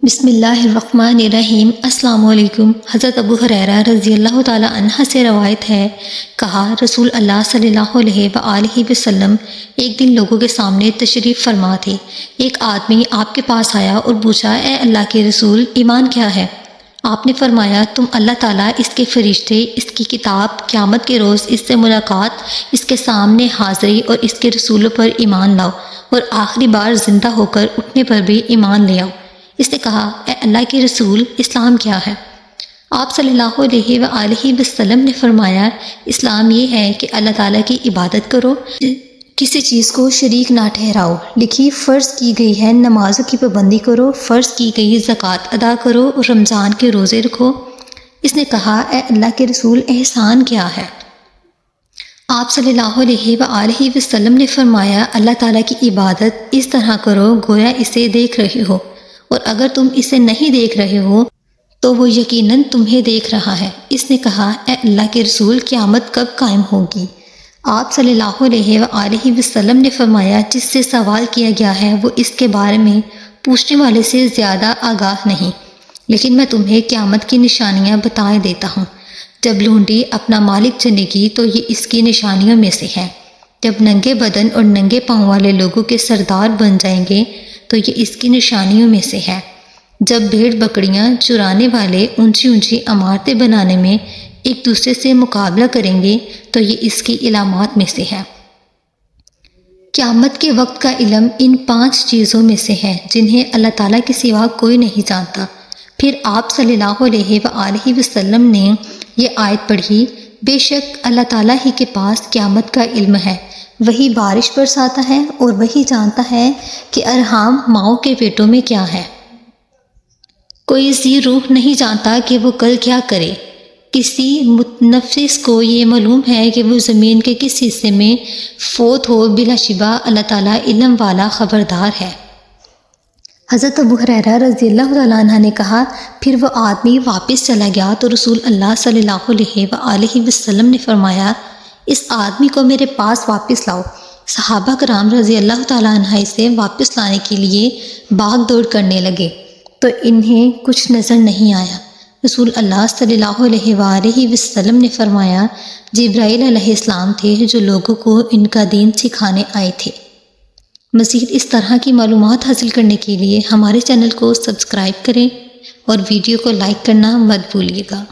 بسم اللہ الرحمن الرحیم۔ السلام علیکم۔ حضرت ابو ہریرہ رضی اللہ تعالیٰ عنہ سے روایت ہے، کہا رسول اللہ صلی اللہ علیہ وآلہ وسلم ایک دن لوگوں کے سامنے تشریف فرما تھے۔ ایک آدمی آپ کے پاس آیا اور پوچھا، اے اللہ کے رسول، ایمان کیا ہے؟ آپ نے فرمایا، تم اللہ تعالیٰ، اس کے فرشتے، اس کی کتاب، قیامت کے روز اس سے ملاقات، اس کے سامنے حاضری اور اس کے رسولوں پر ایمان لاؤ، اور آخری بار زندہ ہو کر اٹھنے پر بھی ایمان لے آؤ۔ اس نے کہا، اے اللہ کے رسول، اسلام کیا ہے؟ آپ صلی اللہ علیہ وآلہ وسلم نے فرمایا، اسلام یہ ہے کہ اللہ تعالیٰ کی عبادت کرو، کسی چیز کو شریک نہ ٹھہراؤ، لکھی فرض کی گئی ہے نمازوں کی پابندی کرو، فرض کی گئی زکوٰۃ ادا کرو اور رمضان کے روزے رکھو۔ اس نے کہا، اے اللہ کے رسول، احسان کیا ہے؟ آپ صلی اللہ علیہ وآلہ وسلم نے فرمایا، اللہ تعالیٰ کی عبادت اس طرح کرو گویا اسے دیکھ رہے ہو، اور اگر تم اسے نہیں دیکھ رہے ہو تو وہ یقیناً تمہیں دیکھ رہا ہے۔ اس نے کہا، اے اللہ کے رسول، قیامت کب قائم ہوگی؟ آپ صلی اللہ علیہ وآلہ وسلم نے فرمایا، جس سے سوال کیا گیا ہے وہ اس کے بارے میں پوچھنے والے سے زیادہ آگاہ نہیں، لیکن میں تمہیں قیامت کی نشانیاں بتا دیتا ہوں۔ جب لونڈی اپنا مالک چنے گی تو یہ اس کی نشانیوں میں سے ہے۔ جب ننگے بدن اور ننگے پاؤں والے لوگوں کے سردار بن جائیں گے تو یہ اس کی نشانیوں میں سے ہے۔ جب بھیڑ بکریاں چرانے والے اونچی اونچی عمارتیں بنانے میں ایک دوسرے سے مقابلہ کریں گے تو یہ اس کی علامات میں سے ہے۔ قیامت کے وقت کا علم ان 5 چیزوں میں سے ہے جنہیں اللہ تعالیٰ کے سوا کوئی نہیں جانتا۔ پھر آپ صلی اللہ علیہ وآلہ وسلم نے یہ آیت پڑھی، بے شک اللہ تعالیٰ ہی کے پاس قیامت کا علم ہے، وہی بارش برساتا ہے اور وہی جانتا ہے کہ ارحام ماؤں کے پیٹوں میں کیا ہے۔ کوئی ذی روح نہیں جانتا کہ وہ کل کیا کرے۔ کسی متنفس کو یہ معلوم ہے کہ وہ زمین کے کس حصے میں فوت ہو، بلا شبہ اللہ تعالیٰ علم والا خبردار ہے۔ حضرت ابو ہریرہ رضی اللہ تعالیٰ عنہ نے کہا، پھر وہ آدمی واپس چلا گیا تو رسول اللہ صلی اللہ علیہ وآلہ وسلم نے فرمایا، اس آدمی کو میرے پاس واپس لاؤ۔ صحابہ کرام رضی اللہ تعالیٰ عنہ اسے واپس لانے کے لیے بھاگ دوڑ کرنے لگے تو انہیں کچھ نظر نہیں آیا۔ رسول اللہ صلی اللہ علیہ وآلہ وسلم نے فرمایا، جبرائیل علیہ السلام تھے جو لوگوں کو ان کا دین سکھانے آئے تھے۔ مزید اس طرح کی معلومات حاصل کرنے کے لیے ہمارے چینل کو سبسکرائب کریں اور ویڈیو کو لائک کرنا مت بھولیے گا۔